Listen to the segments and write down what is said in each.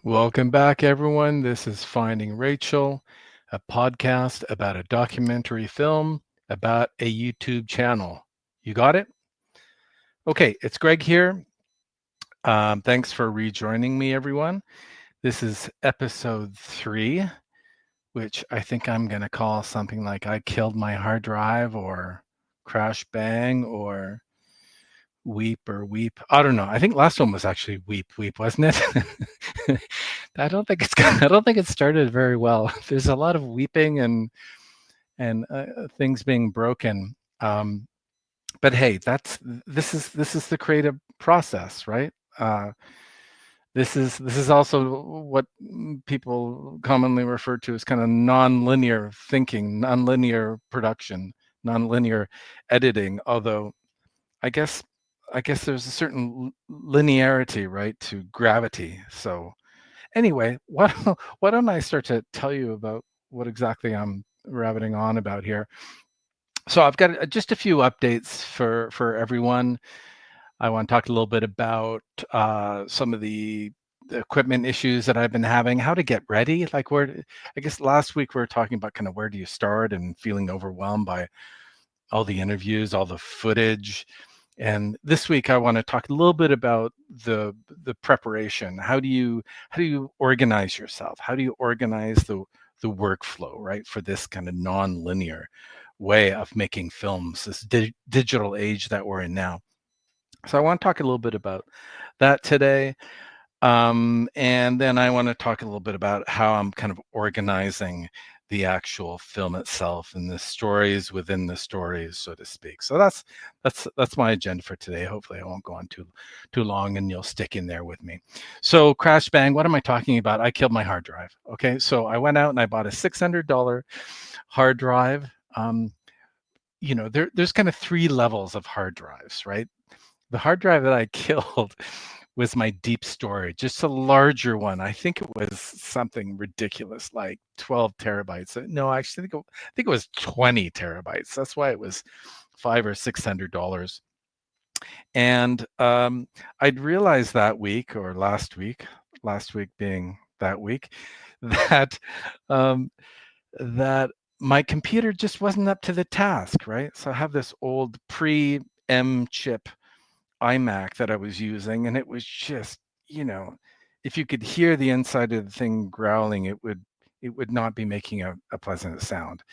Welcome back, everyone. This is Finding Rachel, a podcast about a documentary film about a YouTube channel. You got it? Okay, it's Greg here. Thanks for rejoining me, everyone. This is episode 3, which I think I'm going to call something like I Killed My Hard Drive or Crash Bang or Weep or Weep. I don't know. I think last one was actually Weep Weep, wasn't it? I don't think it started very well. There's a lot of weeping and things being broken. Um, but hey, this is the creative process, right? Uh, this is also what people commonly refer to as kind of non-linear thinking, non-linear production, non-linear editing. Although I guess I guess there's a certain linearity, right, to gravity. So anyway, why don't I start to tell you about what exactly I'm rabbiting on about here? So I've got just a few updates for everyone. I want to talk a little bit about some of the equipment issues that I've been having, how to get ready. Like I guess last week we were talking about kind of where do you start and feeling overwhelmed by all the interviews, all the footage. And this week I want to talk a little bit about the preparation. How do you organize yourself? How do you organize the workflow, right, for this kind of non-linear way of making films, this digital age that we're in now? So I want to talk a little bit about that today. And then I want to talk a little bit about how I'm kind of organizing the actual film itself and the stories within the stories, so to speak. So that's my agenda for today. Hopefully, I won't go on too long, and you'll stick in there with me. So, crash bang. What am I talking about? I killed my hard drive. Okay, so I went out and I bought a $600 hard drive. There's kind of three levels of hard drives, right? The hard drive that I killed was my deep storage, just a larger one. I think it was something ridiculous, like 12 terabytes. No, actually, I think it was 20 terabytes. That's why it was $500 or $600. And I'd realized that week or last week being that week, that um, that my computer just wasn't up to the task, right? So I have this old pre-M chip iMac that I was using, and it was just, you know, if you could hear the inside of the thing growling, it would not be making a pleasant sound.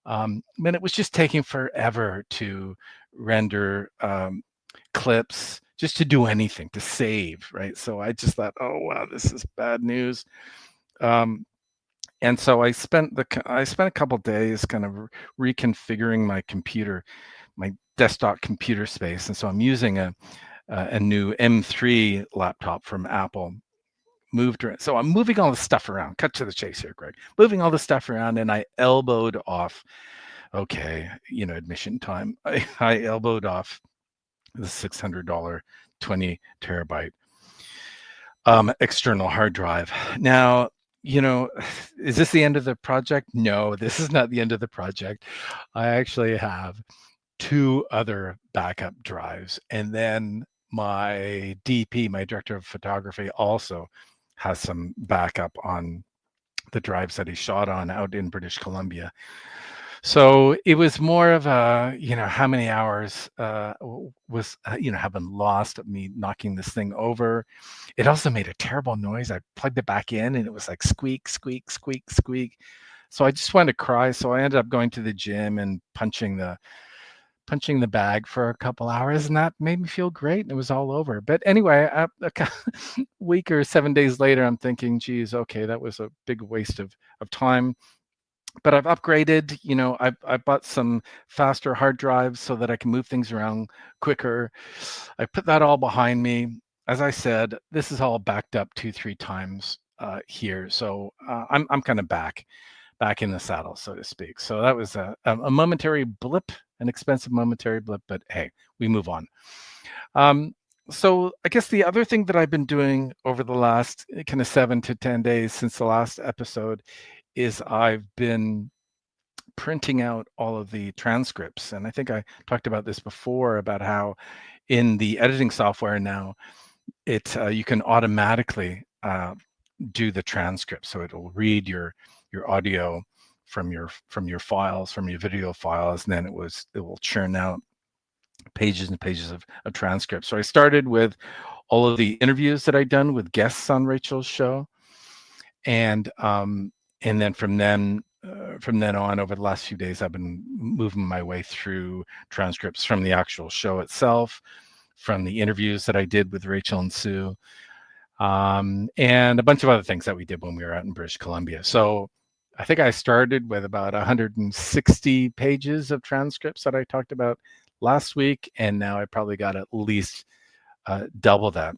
And it was just taking forever to render clips, just to do anything, to save, right? So I just thought, oh wow, this is bad news. Um, and so I spent a couple days kind of reconfiguring my computer, my desktop computer space, and so I'm using a new M3 laptop from Apple. Moved around. So I'm moving all the stuff around. Cut to the chase here, Greg. Moving all the stuff around, and I elbowed off. Okay, admission time. I elbowed off the $600 20 terabyte external hard drive. Now, you know, is this the end of the project? No, this is not the end of the project. I actually have two other backup drives. And then my DP, my director of photography, also has some backup on the drives that he shot on out in British Columbia. So it was more of a, how many hours have been lost of me knocking this thing over. It also made a terrible noise. I plugged it back in and it was like squeak, squeak, squeak, squeak. So I just wanted to cry. So I ended up going to the gym and punching the bag for a couple hours, and that made me feel great. And it was all over. But anyway, a week or 7 days later, I'm thinking, geez, okay, that was a big waste of time. But I've upgraded. I bought some faster hard drives so that I can move things around quicker. I put that all behind me. As I said, this is all backed up 2-3 times here, so I'm kind of back in the saddle, so to speak. So that was a momentary blip, an expensive momentary blip, but hey, we move on. Um, so I guess the other thing that I've been doing over the last kind of 7 to 10 days since the last episode is I've been printing out all of the transcripts. And I think I talked about this before about how in the editing software now, you can automatically do the transcript. So it'll read your audio from your files, from your video files, and then it will churn out pages and pages of transcripts. So I started with all of the interviews that I'd done with guests on Rachel's show, and then from then on, over the last few days, I've been moving my way through transcripts from the actual show itself, from the interviews that I did with Rachel and Sue, and a bunch of other things that we did when we were out in British Columbia. So I think I started with about 160 pages of transcripts that I talked about last week, and now I probably got at least double that.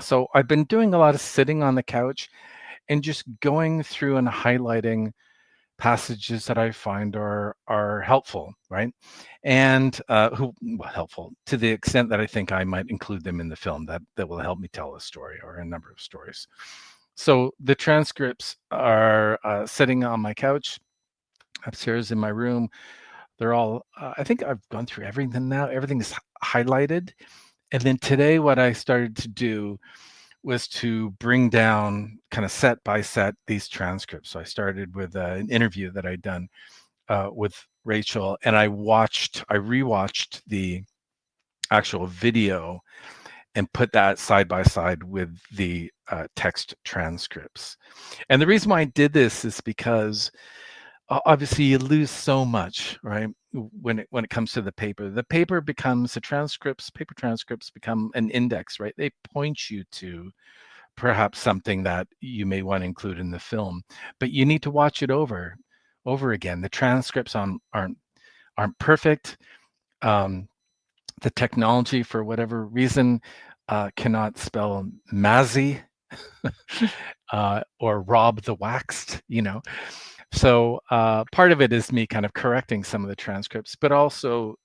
So I've been doing a lot of sitting on the couch and just going through and highlighting passages that I find are helpful, right? And helpful to the extent that I think I might include them in the film that will help me tell a story or a number of stories. So the transcripts are sitting on my couch upstairs in my room. They're all, I think I've gone through everything now. Everything is highlighted. And then today, what I started to do was to bring down kind of set by set these transcripts. So I started with an interview that I'd done with Rachel, and I rewatched the actual video and put that side by side with the text transcripts. And the reason why I did this is because obviously you lose so much, right? When it comes to the paper becomes paper transcripts become an index, right? They point you to perhaps something that you may want to include in the film, but you need to watch it over again. The transcripts aren't perfect. The technology, for whatever reason, cannot spell Mazzy or Rob the Waxed, So part of it is me kind of correcting some of the transcripts, but also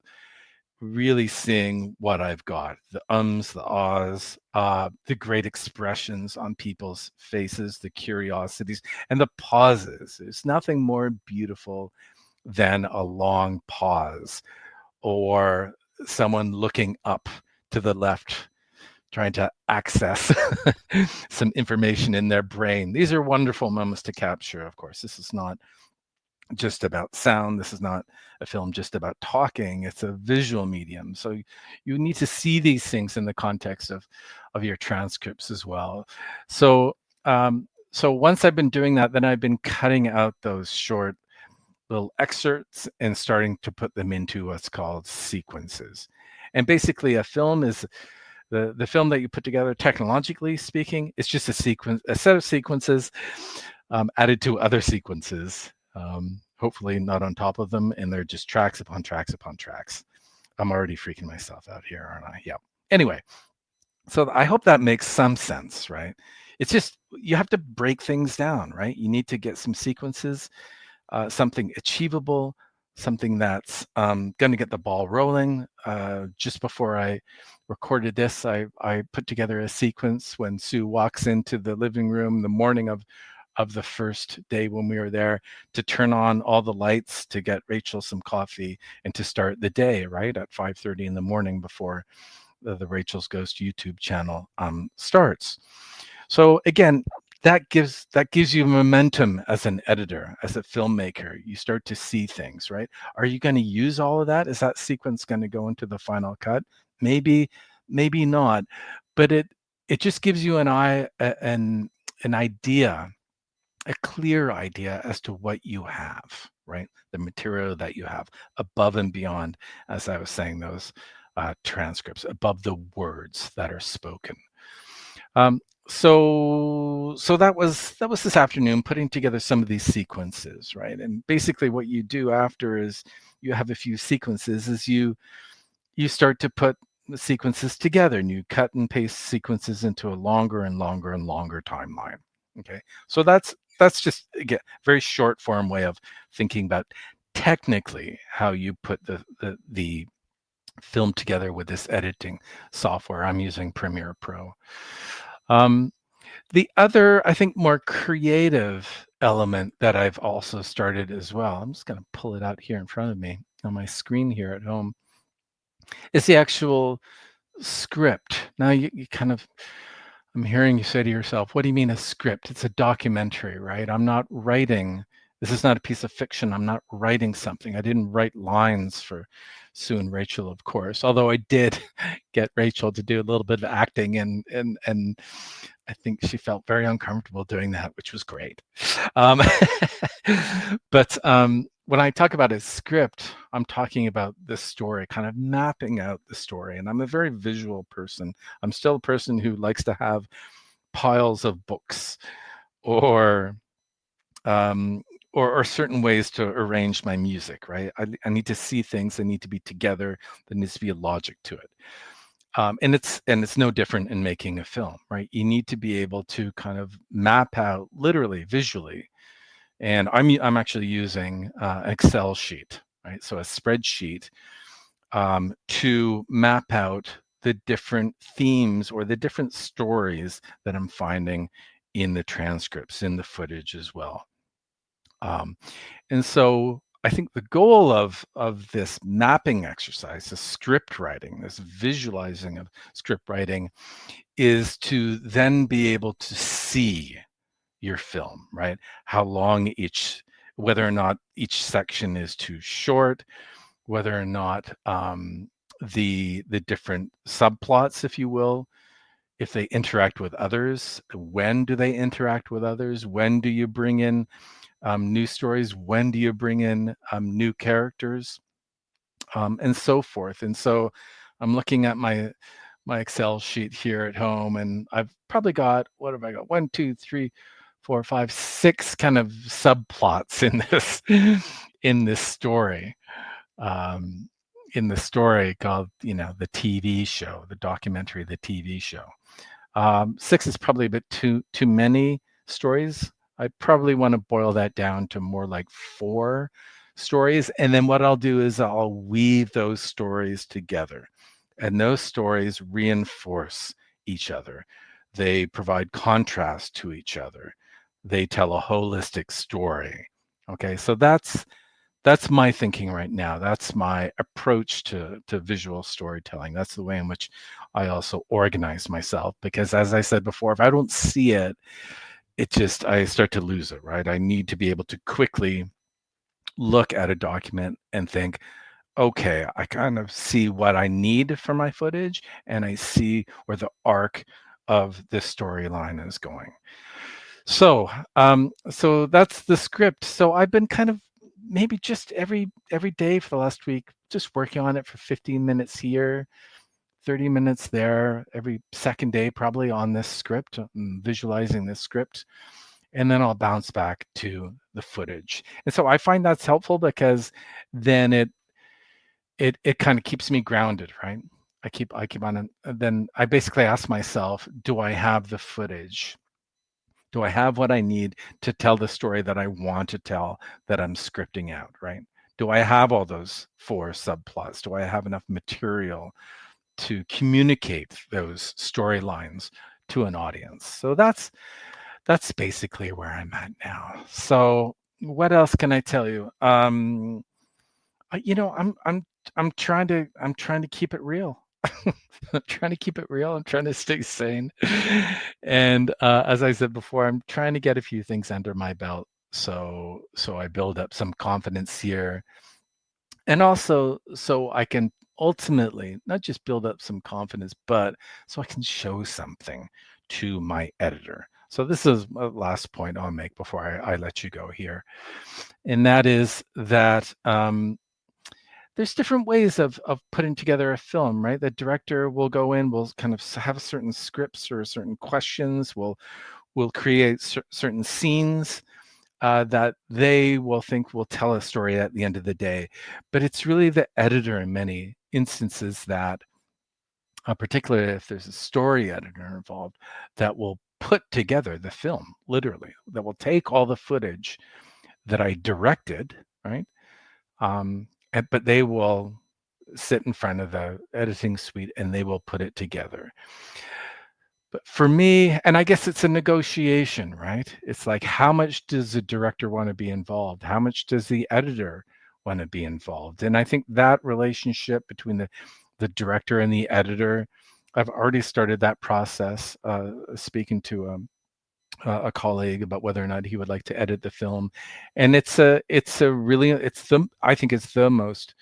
really seeing what I've got, the ums, the ahs, the great expressions on people's faces, the curiosities, and the pauses. There's nothing more beautiful than a long pause or someone looking up to the left, trying to access some information in their brain. These are wonderful moments to capture, of course. This is not just about sound. This is not a film just about talking. It's a visual medium. So you need to see these things in the context of your transcripts as well. So so once I've been doing that, then I've been cutting out those short little excerpts and starting to put them into what's called sequences. And basically a film is the film that you put together, technologically speaking, it's just a set of sequences added to other sequences, hopefully not on top of them, and they're just tracks upon tracks upon tracks. I'm already freaking myself out here, aren't I? Yeah. Anyway, so I hope that makes some sense, right? It's just, you have to break things down, right? You need to get some sequences, something achievable, something that's going to get the ball rolling. Just before I recorded this, I put together a sequence when Sue walks into the living room the morning of the first day when we were there, to turn on all the lights, to get Rachel some coffee, and to start the day, right, at 5:30 in the morning before the Rachel's Ghost YouTube channel starts. So again, that gives you momentum as an editor, as a filmmaker. You start to see things, right? Are you going to use all of that? Is that sequence going to go into the final cut? Maybe not, but it just gives you an idea, a clear idea as to what you have, right? The material that you have above and beyond, as I was saying, those transcripts, above the words that are spoken. So that was this afternoon, putting together some of these sequences, right? And basically what you do after is you have a few sequences, is you start to put the sequences together, and you cut and paste sequences into a longer and longer and longer timeline. Okay, so that's just, again, very short form way of thinking about technically how you put the film together with this editing software. I'm using Premiere Pro. The other, I think, more creative element that I've also started as well, I'm just going to pull it out here in front of me on my screen here at home, is the actual script. Now you kind of I'm hearing you say to yourself, what do you mean a script? It's a documentary, right? I'm not writing. This is not a piece of fiction. I'm not writing something. I didn't write lines for Sue and Rachel, of course, although I did get Rachel to do a little bit of acting, and I think she felt very uncomfortable doing that, which was great. Um, but when I talk about a script, I'm talking about the story, kind of mapping out the story. And I'm a very visual person. I'm still a person who likes to have piles of books or um, or certain ways to arrange my music, right? I need to see things that need to be together. There needs to be a logic to it. And it's no different in making a film, right? You need to be able to kind of map out literally, visually. And I'm actually using an Excel sheet, right? So a spreadsheet to map out the different themes or the different stories that I'm finding in the transcripts, in the footage as well. And so I think the goal of this mapping exercise, this script writing, this visualizing of script writing, is to then be able to see your film, right? How long whether or not each section is too short, whether or not the different subplots, if you will, if they interact with others, when do they interact with others? When do you bring in new stories? When do you bring in new characters, and so forth? And so I'm looking at my Excel sheet here at home, and I've probably got, what have I got? 1, 2, 3, 4, 5, 6 kind of subplots in this in this story. Um, in the story called, the TV show, the documentary, the TV show. 6 is probably a bit too many stories. I probably want to boil that down to more like 4 stories. And then what I'll do is I'll weave those stories together. And those stories reinforce each other. They provide contrast to each other. They tell a holistic story. Okay, so that's my thinking right now. That's my approach to visual storytelling. That's the way in which I also organize myself, because as I said before, if I don't see it, I start to lose it, right? I need to be able to quickly look at a document and think, okay, I kind of see what I need for my footage, and I see where the arc of this storyline is going. So that's the script. So I've been kind of maybe just every day for the last week, just working on it for 15 minutes here, 30 minutes there, every second day probably on this script, visualizing this script, and then I'll bounce back to the footage. And so I find that's helpful because then it kind of keeps me grounded, right? I keep on, and then I basically ask myself, do I have the footage? Do I have what I need to tell the story that I want to tell, that I'm scripting out, right? Do I have all those 4 subplots? Do I have enough material to communicate those storylines to an audience? So that's basically where I'm at now. So what else can I tell you? I'm trying to keep it real. I'm trying to keep it real. I'm trying to stay sane. And as I said before, I'm trying to get a few things under my belt, so I build up some confidence here, and also so I can ultimately not just build up some confidence, but so I can show something to my editor. So this is a last point I'll make before I let you go here, and that is that there's different ways of putting together a film, right? The director will go in, will kind of have certain scripts or certain questions, will create certain scenes that they will think will tell a story at the end of the day. But it's really the editor in many instances that, particularly if there's a story editor involved, that will put together the film, literally, that will take all the footage that I directed, right? But they will sit in front of the editing suite and they will put it together. But for me, and I guess it's a negotiation, right? It's like, how much does the director want to be involved? How much does the editor want to be involved? And I think that relationship between the director and the editor I've already started that process, speaking to a colleague about whether or not he would like to edit the film, and I think it's the most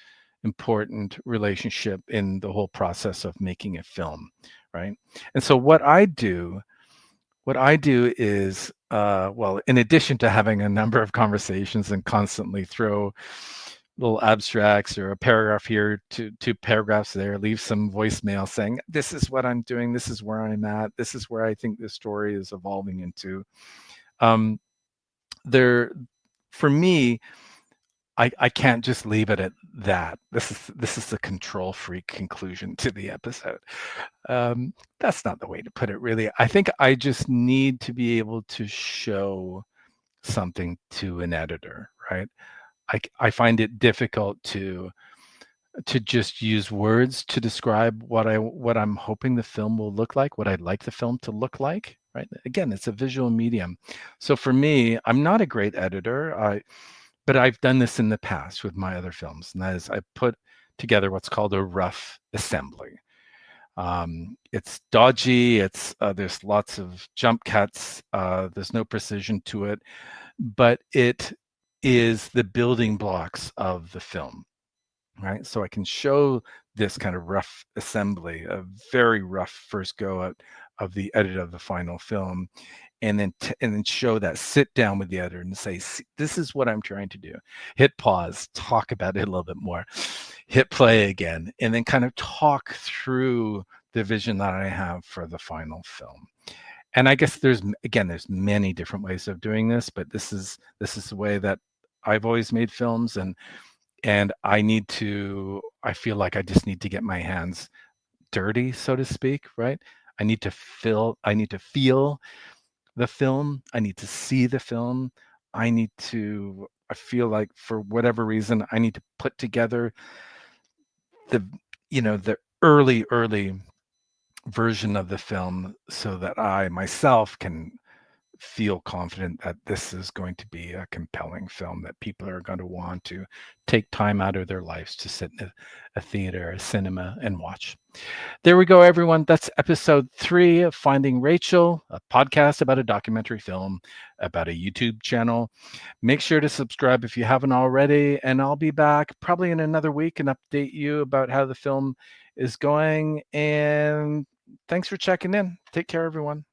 important relationship in the whole process of making a film, right? And so what I do is, well, in addition to having a number of conversations and constantly throw little abstracts or a paragraph here, two paragraphs there, leave some voicemail saying, this is what I'm doing, this is where I'm at, this is where I think this story is evolving into. Um, there, for me, I can't just leave it at that. This is the control freak conclusion to the episode. That's not the way to put it, really. I think I just need to be able to show something to an editor, right? I find it difficult to just use words to describe what I'm hoping the film will look like, what I'd like the film to look like, right? Again, it's a visual medium. So for me, I'm not a great editor. But I've done this in the past with my other films, and that is I put together what's called a rough assembly. It's dodgy. There's lots of jump cuts. There's no precision to it, but it is the building blocks of the film, right? So I can show this kind of rough assembly, a very rough first go at of the edit of the final film, and then show that, sit down with the editor and say, this is what I'm trying to do. Hit pause, talk about it a little bit more, hit play again, and then kind of talk through the vision that I have for the final film. And I guess there's many different ways of doing this, but this is the way that I've always made films, and I feel like I just need to get my hands dirty, so to speak, right? I need to feel the film. I need to see the film. I feel like for whatever reason, I need to put together the, the early version of the film so that I myself can feel confident that this is going to be a compelling film that people are going to want to take time out of their lives to sit in a theater, a cinema, and watch. There we go, everyone. That's episode 3 of Finding Rachel, a podcast about a documentary film about a YouTube channel. Make sure to subscribe if you haven't already, and I'll be back probably in another week and update you about how the film is going. And thanks for checking in. Take care, everyone.